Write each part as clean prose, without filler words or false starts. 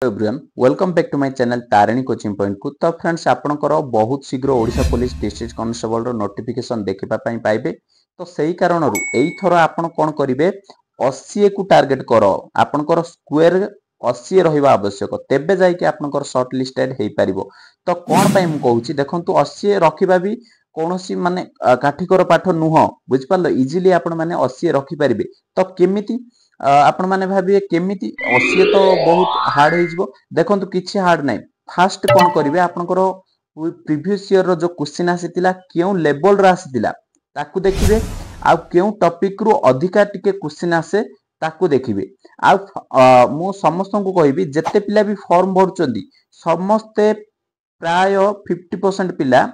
Everyone welcome back to my channel Tarini coaching point को। तो friends आपनकर बहुत शीघ्र ओडिशा पुलिस डिस्ट्रिक्ट कांस्टेबल रो नोटिफिकेशन देखिबा पई पाइबे। तो सही कारणरू एई थरो आपण कोन करिवे 80 को टार्गेट करो आपनकर स्क्वायर 80 रहिबा आवश्यक तेबे जाय कि आपनकर शॉर्ट लिस्टेड हेई परिबो। तो कोन पई मु कहूची देखंतु 80 रखिबा भी कोनोसी माने काठीकर पाठ नुह बुझ पारलो इजीली आपण माने 80 रखि परिबे। तो केमिति आपण माने भाबिए केमिति 80 तो बहुत हार्ड हो देखो किसी हार्ड ना फास्ट कौन करेंगे आपंकर प्रीवियस ईयर जो क्वेश्चन आसीला क्यों लेवल आसीला ताकू देखिए आउ क्यों टॉपिक रु अधिका टिके क्वेश्चन आसे ताकू देखिए आउ मु समस्त को कहबी जेते पिला भी फॉर्म भरचंदी समस्ते प्राय 50% पिला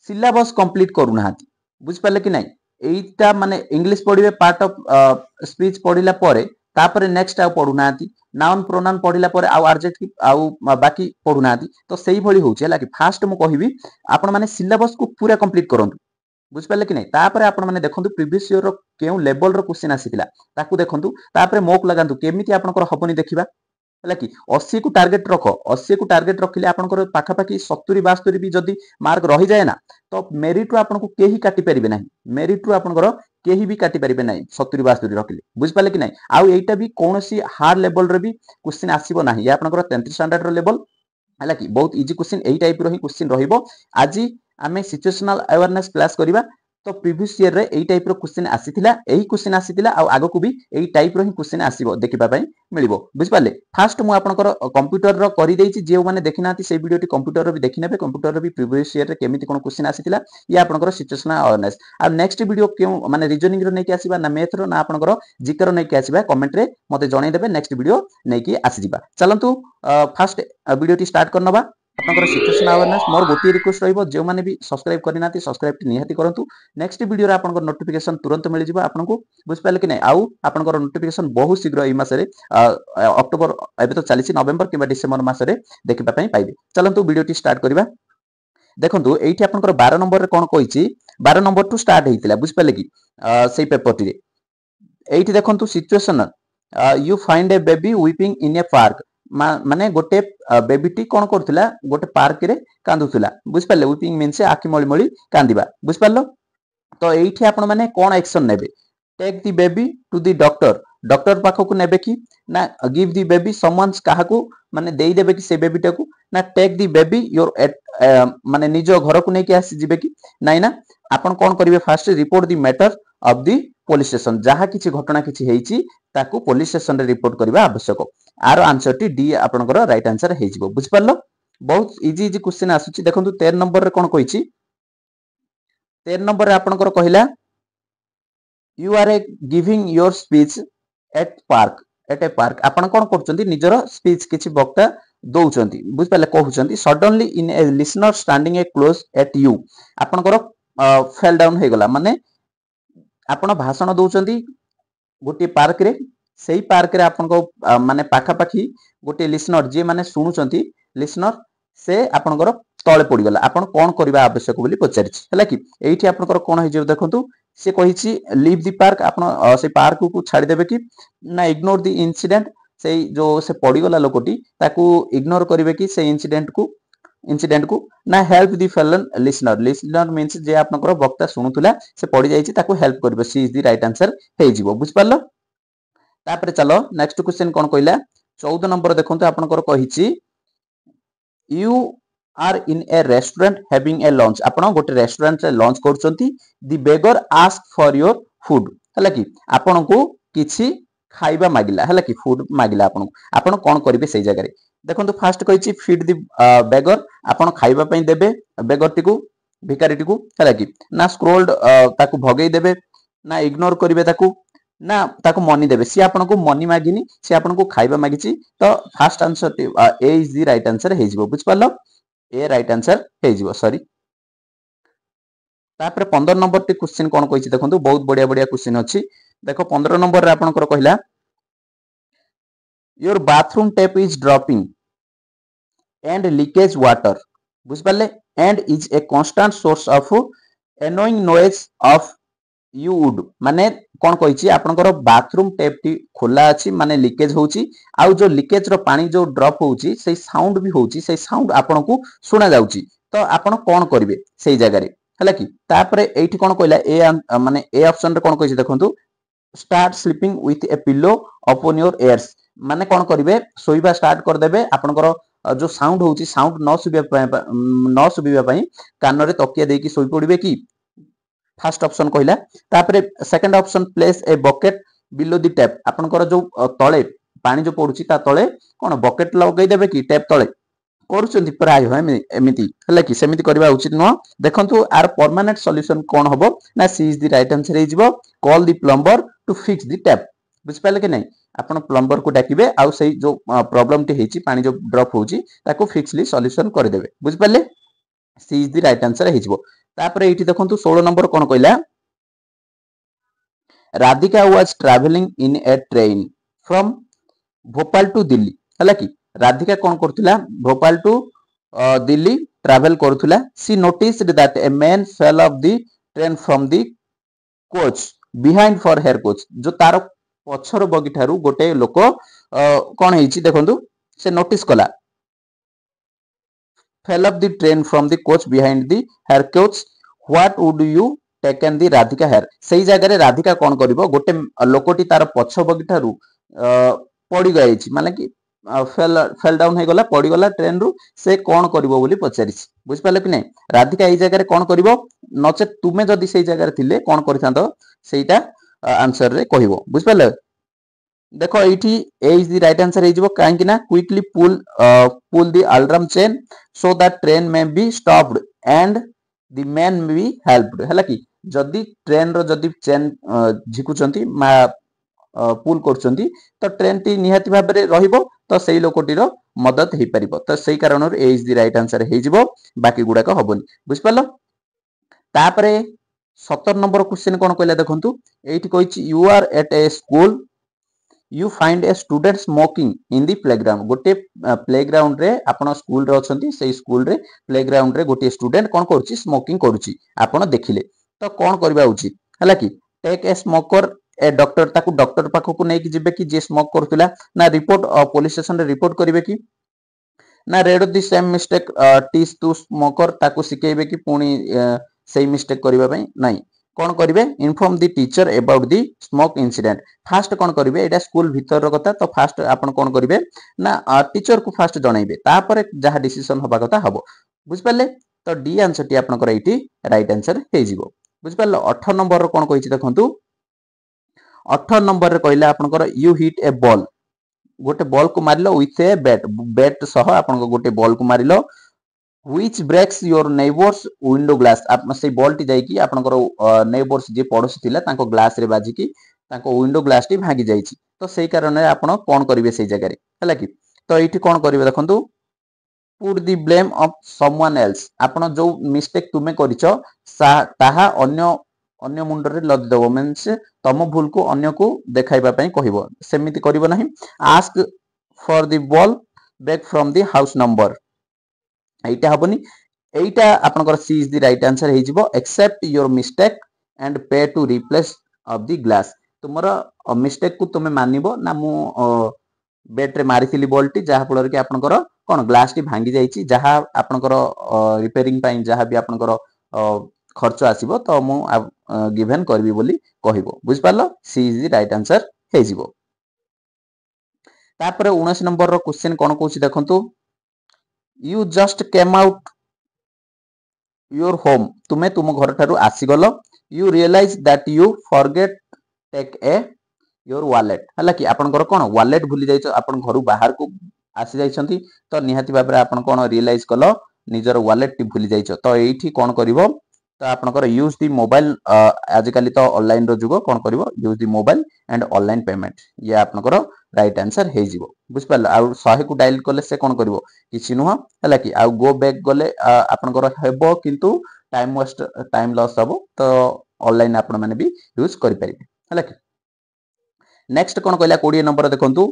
सिलेबस कंप्लीट करूना बुझ पाले कि नहीं एटा माने इंग्लिश पढ़िबे पार्ट ऑफ स्पीच पढ़िला परे तापरे नेक्स्ट आउ पढुना नाउन प्रोनाउन पढ़िला परे आउ एडजेक्टिव आउ बाकी पढुना तो सही भली होउछ हला कि फास्ट मु कहिबी आपण माने सिलेबस को पूरा कंप्लीट करंतु बुझ पाले कि नहीं तापरे आपण माने देखंतु प्रीवियस ईयर रो केउ लेवल रो क्वेश्चन आसीतिला ताकू देखंतु तापरे मोक लगांतु केमिति आपनकर हबनी देखिबा है कि 80 को टार्गेट रख 80 को टार्गेट रखिले आपनकर पाखापाखि 70 72 भी जदि मार्क रही जाए ना तो मेरिट रु आपनको केही काटि परिबे नाही मेरिट रु आपनकर केही भी काटि परिबे नाही 70 72 रखिले बुझ पाले कि नाही आउ एटा भी कोनोसी हार्ड लेवल रे भी क्वेश्चन आसीबो नाही या आपनकर 33 स्टैंडर्ड रो लेवल हला कि बहुत इजी क्वेश्चन एही टाइप रो ही क्वेश्चन रहिबो। आज आमे सिचुएशनल अवेयरनेस क्लास करिबा तो प्रीवियस ईयर रे एही टाइप रो क्वेश्चन आसीथिला एही क्वेश्चन आसीथिला आ आगो को भी एही टाइप रो ही क्वेश्चन आसीबो देखिबा पई मिलिबो बुझ पाले। फास्ट मु आपनकर कंप्यूटर रो करि देइछि जे माने देखिनाती से वीडियोटी कंप्यूटर रो भी देखिनेबे कंप्यूटर रो भी प्रीवियस ईयर रे केमिति कोन क्वेश्चन आसीथिला या आपनकर सिचुएशनल अवेयरनेस आ नेक्स्ट वीडियो क्यों माने रीजनिंग रो नै कि आसीबा ना मैथ रो ना आपनकर जीके रो नै कि आसीबा कमेंट रे मते जणाई देबे नेक्स्ट वीडियो नै कि आसी जिबा। चलंतु फास्ट वीडियोटी स्टार्ट करनबा आपनकर सिचुएशन अवेयरनेस मोर गोटी रिक्वेस्ट रहिबो जे माने भी सब्सक्राइब करिनाती सब्सक्राइब निहाती करंतु नेक्स्ट वीडियो रे आपनकर नोटिफिकेशन तुरंत मिल जिबो आपनको बुझ पाले कि नै आउ आपनकर नोटिफिकेशन बहुत शीघ्र एई मासरे अक्टोबर एबे तो चलीछि नवेम्बर किबा डिसेंबर मासरे देखिबा पई पाइबे। चलंतु वीडियोटी स्टार्ट करिबा देखंतु एठी आपनकर 12 नंबर रे कोन कहिछि 12 नंबर टू स्टार्ट हेतिला बुझ पाले कि सेई पेपर टी रे एठी देखंतु situation you find A baby weeping in A park माने गोटे बेबीटी कोन करथिला गोटे पार्क रे कांदुथिला बुझ पाले वीपिंग मींस आखि मळी मळी कांदिबा बुझ पालो। तो एठी आपण माने कोन एक्शन नेबे take the baby to the doctor doctor पाखो को नेबे कि ना गिव द बेबी समवन्स काहाकू माने देई देबे कि से बेबीटा को ना टेक द बेबी योर माने निजो घर को नै कि आसी जिबे कि नाइ ना आपण कोन करिवे fast report the matter of the police station जहा किछि घटना किछि हेइछि ताकू पुलिस स्टेशन रे रिपोर्ट करबा आवश्यक। आर आंसर टी डी आपनकर राइट आंसर हे जिवो बुझ पारलो बहुत इजी इजी क्वेश्चन आसुची देखंतु 13 नंबर रे कोन कहिछि 13 नंबर रे आपनकर कहिला you are a giving your speech at a park आपण कोन करचंती निजरो स्पीच किछि वक्ता दउचंती बुझ पाले कहउचंती suddenly in a listener standing a close at you आपनकर फेल डाउन हे गला माने आपण भाषण दउचंती गोटे पार्क रे सेही पार्क रे आपन को माने पाखा पाखी गोटे लिसनर जे माने सुनुचंती लिसनर से आपनकर तळे पड़ी गला आपण कोन करबा आवश्यक बोली पचारिछि हला कि एठी आपनकर कोन हे जे देखंतु से कहिछि लीव द पार्क आपण से पार्क को छाडी देबे कि ना इग्नोर द इंसिडेंट से जो से पड़ी गला लोकटी ताकू इग्नोर करिवे कि से इंसिडेंट को ना help the fallen listener means जे आपनकर वक्ता सुनुतुला से पड़ी जाईछि ताकू हेल्प करबे C is the right answer हे जिवो बुझ पारलो। तापरे चलो नेक्स्ट क्वेश्चन कोन कहला 14 नंबर देखंतु आपनकर कहिछि you are in a restaurant having a lunch आपण गोटे रेस्टोरेंट रे लंच करचंती the beggar ask for your food हला कि आपण को किछि खाइबा मागिला हला कि फूड मागिला आपण कोन करिवे सेई जगह रे देखंतु फास्ट कहिछि फीड द बेगर आपण खाइबा पई देबे बेगर टिकू भिखारी टिकू हला कि ना स्क्रोल्ड ताकू भगेई देबे ना इग्नोर करिवे ताकू ना ताको मनी देबे सी आपन को मनी मागिनी सी आपन को खाइबा मागिची तो first answer A is the right answer हे जिवो बुझ पालो ए राइट आंसर हे जिवो सॉरी। तापर 15 नंबर टी क्वेश्चन कोन कहिछि देखंतु बहुत बढ़िया बढ़िया क्वेश्चन अछि देखो 15 नंबर रे आपन को कहिला your bathroom tap is dropping and leakage water बुझ पाले and is a constant source of annoying noise of you would माने कौन कही आपनकर बाथरूम टेप टी खोला अछि माने लीकेज होउची आउ जो लीकेज रो पानी जो ड्रॉप होउची से साउंड भी होउची से साउंड आपनको सुना जाउची तो आपण कौन करिवे सेई जगह रे हला कि तापरे एठी कौन कहला ए माने ए ऑप्शन रे कौन कहिछि देखंतु start sleeping with a pillow upon your ears माने कौन करिवे सोइबा स्टार्ट कर देबे आपनकर जो साउंड होउची साउंड न सुबिबा पई कान रे तकिया देकी सोई पड़िबे कि फास्ट ऑप्शन कहला तापरे second option place a bucket below the tap आपनकर जो तळे पानी जो पडुची ता तळे कोन बकेट लगै देबे कि टैप तळे करूचंती प्राय एमिति हला कि सेमिति करबा उचित न देखंतु आर परमानेंट सॉल्यूशन कोन हबो ना C is the right answer हे जिवो call the plumber to fix the tap बुझ पाले कि नहीं आपण प्लम्बर को डाकिबे आउ सेई जो प्रॉब्लम टी हेची पानी जो ड्रॉप होची ताको फिक्सली सॉल्यूशन कर देबे बुझ पाले C is the right answer हे जिवो तापरे एठी देखंतु 16 नंबर कोन कहला Radhika was travelling in a train from Bhopal to Delhi हला कि राधिका कौन करथिला भोपाल टू दिल्ली ट्रैवल करथिला she noticed that a man fell off the train from the coach behind for her coach जो तार पछर बगी ठारू गोटे लोक कौन हेची देखंतु से नोटिस कला fell off the train from the coach behind the here coach what would you taken the राधिका हेयर सेई जगह रे राधिका कौन करिवो गोटे लोकटी तार पछ बगी ठारू पड़ी गई माने कि फेल डाउन हो गला पड़ी गला ट्रेन रु से कौन करिवो बोली पचारिछि बुझ पाले कि नहीं राधिका एई जगह रे कौन करिवो नचे तुमे जदी सेई जगह रे थिले कौन करिथांतो सेईटा आंसर रे कहिवो बुझ पाले देखो एठी A is the right answer हे जिवो काहे कि ना quickly pull the alarm chain so that train may be stopped and the man may be helped हला कि जदी ट्रेन रो जदी चेन झिकुचंती मा पुल करचंती तो ट्रेन टी निहाती भाबरे रहिबो तो सेई लोकटीर मदद हे परिबो तो सेई कारण ए इज द राइट आंसर हे जिवो बाकी गुडा को हबोनी बुझ पालो तापरे 17 नंबर क्वेश्चन कोन कहला देखंतु एठी कहिछि you are at a school you find a student smoking in the playground गोटे प्लेग्राउंड रे आपण स्कूल रे अछंती सेई स्कूल रे प्लेग्राउंड रे गोटे स्टूडेंट कोन करूछि स्मोकिंग करूछि आपण देखिले तो कोन करबा उचित हला कि take a smoker a doctor ताकू डॉक्टर पाखो को नै कि जिबे कि जे स्मोक करथिला ना रिपोर्ट पुलिस स्टेशन रे रिपोर्ट करिवे कि ना read the same mistake teach to smoker ताकू सिकेबे कि पुनी सेही मिस्टेक करिबा पई नाही कोन करिवे inform the teacher about the smoke incident first कोन करिवे एटा स्कूल भीतर रो कथा तो फास्ट आपण कोन करिवे ना टीचर को फास्ट जणाइबे तापर जहा डिसीजन होबा कथा हबो बुझ पाले तो डी आंसर टी आपण कर एठी राइट आंसर हे जिवो बुझ पाले 18 नंबर रो कोन कहिछि देखंतु 18 नंबर रे कहला आपनकर यू हिट ए बॉल गोटे बॉल को मारिलो विथ ए बैट सह आपन गोटे बॉल को मारिलो which breaks your neighbours window glass आप से बॉल टी जाई कि आपनकर नेबर्स जे पड़ोसी थिला तांको ग्लास रे बाजी कि तांको विंडो ग्लास टी भागी जाईछि तो सेही कारण रे आपन कोन करिवे सेही जगह रे हला कि तो एठी कोन करिवे देखंतु put the blame of someone else आपन जो मिस्टेक तुमे करिछो ताहा अन्य मुंड रे लद देबो मींस तम भूल को अन्य को देखाइबा पई कहिबो सेमिति करिवो नाही ask for the ball back from the house number एटा हबनी एटा आपनकर C is the right answer हे जिवो accept your mistake and pay to replace of the glass तुमरा मिस्टेक को तुमे मानिबो ना मु बैट रे मारिथिली बॉल टी जहा फलर के आपनकर कोन ग्लास टी भांगी जाईची जहा आपनकर रिपेयरिंग पई जहा भी आपनकर खर्च आसीबो तो मु गिवन करबी बोली कहिबो बुझ पालो C is the right answer हे जिवो तापर 19 नंबर रो क्वेश्चन कोन कहूची देखंतु you just came out your home तुमे तुम घर ठारू आसी गलो you realise that you forget take a your wallet हला कि आपन घर कोन वॉलेट भूली जाइछो आपन घरु बाहर को आसी जाइछंती तो निहाती बाबरे आपन कोन रियलाइज कलो निजर वॉलेट टी भूली जाइछो तो एठी कोन करिवो तो आपनकर यूज दी मोबाइल आजिकली तो ऑनलाइन रो जुगो कोन करिवो use the mobile and online payment ये आपनकर राइट आंसर हे जिवो बुझ पाल आ 100 को डायल करले से कोन करिवो किछि नुह हला कि आ गो बैक गले आपनकर हेबो किंतु टाइम वेस्ट टाइम लॉस हबो तो ऑनलाइन आपन माने भी यूज करि परिबे हला कि नेक्स्ट कोन कहला 20 नंबर देखंतु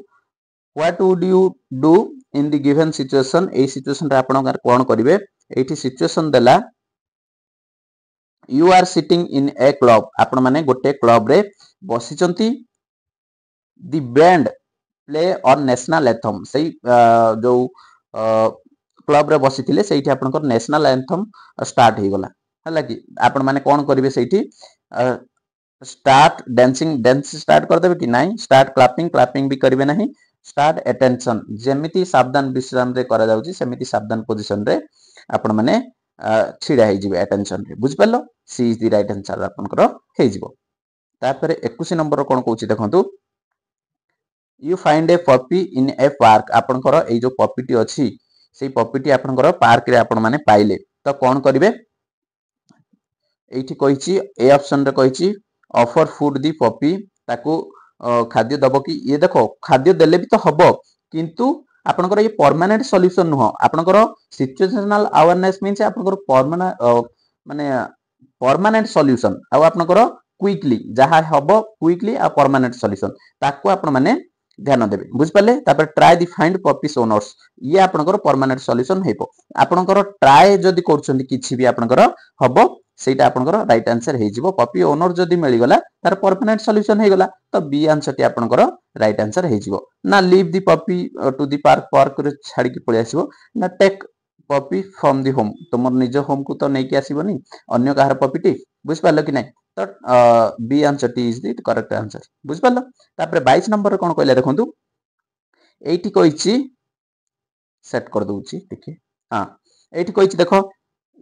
what would you do in the given situation ए सिचुएशन रे आपन कोन करिवे एठी सिचुएशन देला you are sitting in a club आपण माने गोटे क्लब रे बसिचंती the band play on national anthem से जो क्लब रे बसिथिले सेठी आपनकर नेशनल एंथम स्टार्ट हो गला हला कि आपण माने कोन करिवे सेठी स्टार्ट डांसिंग डांस स्टार्ट कर देबे कि नाही स्टार्ट क्लैपिंग क्लैपिंग भी करिवे नाही स्टार्ट अटेंशन जेमिति सावधान विश्राम रे करा जाउची सेमिति सावधान पोजीशन रे आपण माने छिड़ा हे जिवे अटेंशन रे बुझ परलो सी इज द राइट आंसर आपनकर हे जिवो तापर 21 नंबर कोन कहूची देखंतु you find A puppy in A park आपनकर ए जो पपीटी अछि सेई पपीटी आपनकर पार्क रे आपण माने पाइले तो कोन करिवे एठी कहिची ए ऑप्शन रे कहिची ऑफर फूड दी पपी ताकू खाद्य दबो कि ये देखो खाद्य देले भी तो हबो किंतु आपनकर ये परमानेंट सॉल्यूशन नुह आपनकर सिचुएशनल अवेयरनेस मींस आपनकर माने परमानेंट सॉल्यूशन आ आपनकर क्विकली जहा हबो क्विकली आ परमानेंट सॉल्यूशन ताकू आपण माने ध्यान देबे बुझ पाले तापर try the find puppies owners ये आपनकर परमानेंट सॉल्यूशन हेबो आपनकर ट्राई जदी करछंती किछि भी आपनकर हबो सेटा आपनकर राइट आंसर हे जिवो पपी ओनर जदी मिली गला तार परमानेंट सॉल्यूशन हे गला तो बी आंसर टी आपनकर राइट आंसर हे जिवो ना leave the puppy to the park park रे छाडी के पळे आसीबो ना take puppy from the home तुमर निज होम को तो नै के आसीबोनी अन्य काहर पपीटी बुझ पालो कि नै तो बी आंसर टी इज द करेक्ट आंसर बुझ पालो तापर 22 नंबर कोन कहले देखंतु एठी कहिची सेट कर दोउची देखि हां एठी कहिची देखो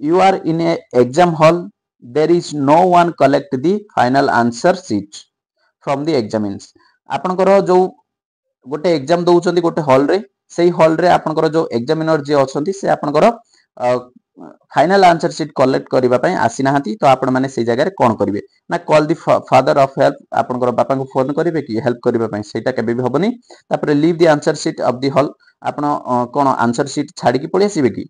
you are in a exam hall there is no one collect the final answer sheet from the examinees आपनकर जो गोटे एग्जाम दउचंदी गोटे हॉल रे सेही हॉल रे आपनकर जो एग्जामिनर जे अछंती से आपनकर फाइनल आंसर शीट कलेक्ट करबा पई आसी नाहंती तो आपण माने से जगह रे कोन करिवे ना call the father of help आपनकर बापा को फोन करिवे कि हेल्प करबा पई सेटा केबे भी होबनी तापर leave the answer sheet of the hall आपण कोन आंसर शीट छाडी की पळे आसीबे कि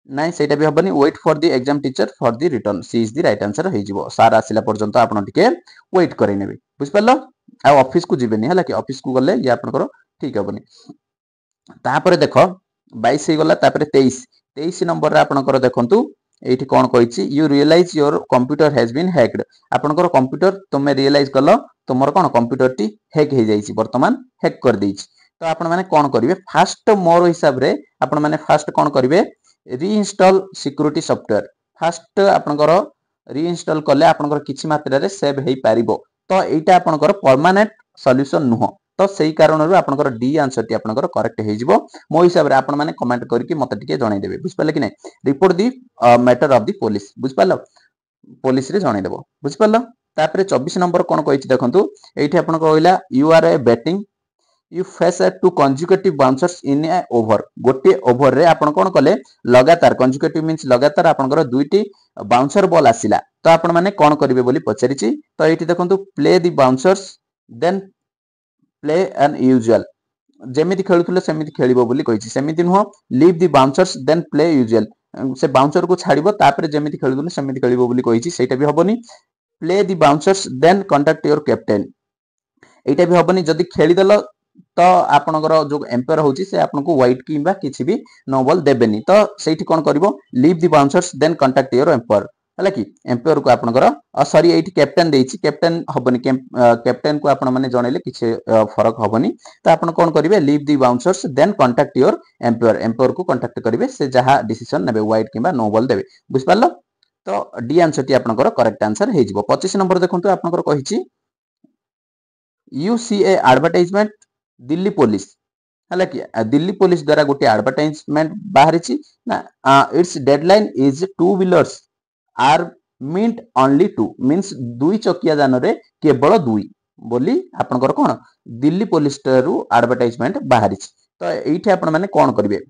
नाही सेटा भी होबनी wait for the exam teacher for the return C is the right answer हे जिवो सार आसिला पर्यंत आपण टिके वेट करै नेबे बुझ परलो आ ऑफिस को जिबेनी हला कि ऑफिस को गले ये आपनकर ठीक होबनी तापर देखो 22 हे गला तापर 23 नंबर रे आपनकर देखंतु एठी कोन कहिछि you realize your computer has been hacked आपनकर कंप्यूटर तुमे रियलाइज करलो तुमर कोन कंप्यूटर टी हैक हे जाईछि वर्तमान हैक कर देछि तो आपण माने कोन करिवे फास्ट मोर हिसाब रे आपण माने फास्ट कोन करिवे रीइंस्टॉल सिक्योरिटी सॉफ्टवेयर फास्ट आपनकर रीइंस्टॉल करले आपनकर किछि मात्रा रे सेव हेई पारिबो तो एटा आपनकर परमानेंट सॉल्यूशन नुह तो सही कारण रो आपनकर डी आंसर टी आपनकर करेक्ट हे जिवो मो हिसाब रे आपण माने कमेंट करके मते टिके जणाई देबे बुझ पाले कि नै report the matter of the police बुझ पालो पुलिस रे जणाई देबो बुझ पालो तापर 24 नंबर कोन कहिछि देखंतु एठी आपण कहइला you are a batting you face two consecutive bouncers in a over गोटे ओवर रे आपण कोन कले लगातार कंजुकेटिव मींस लगातार आपनकर दुईटी बाउंसर बॉल आसिला तो आपण माने कोन करिवे बोली पचारिछि तो एठी देखंतु play the bouncers then play an usual जेमिति खेलुथले सेमिति खेलिबो बोली कहिछि सेमिति नुह leave the bouncers then play usual से बाउंसर को छाडिबो तापर जेमिति खेलुथले सेमिति खेलिबो बोली कहिछि सेटा भी हबोनी play the bouncers then contact your captain एटा भी हबोनी जदी खेली देलो तो आपनकर जो एम्पायर होची से आपन को व्हाइट किबा किछि भी नो बॉल देबेनी तो सेठी कोन करबो leave the bouncers then contact your umpire हला कि एम्पायर को आपनकर सॉरी एठी कैप्टन देछि कैप्टन हबनी कैप्टन को आपण माने जणैले किछि फरक हबनी तो आपण कोन करिवे leave the bouncers then contact your umpire umpire को कांटेक्ट करिवे से जहा डिसीजन नेबे व्हाइट किबा नो बॉल देबे बुझ पारलो तो डी आंसर टी आपनकर करेक्ट आंसर हे जिवो 25 नंबर देखंतु आपनकर कहिछि you see a advertisement Delhi police हला कि दिल्ली पुलिस द्वारा गोटे एडवर्टाइजमेंट बाहरिछि ना it's deadline is 2 wheelers are meant only 2 means दुई चकिया जान रे केवल 2 बोली आपनकर कोन दिल्ली पुलिस रू एडवर्टाइजमेंट बाहरिछि तो एठी आपण माने कोन करिवे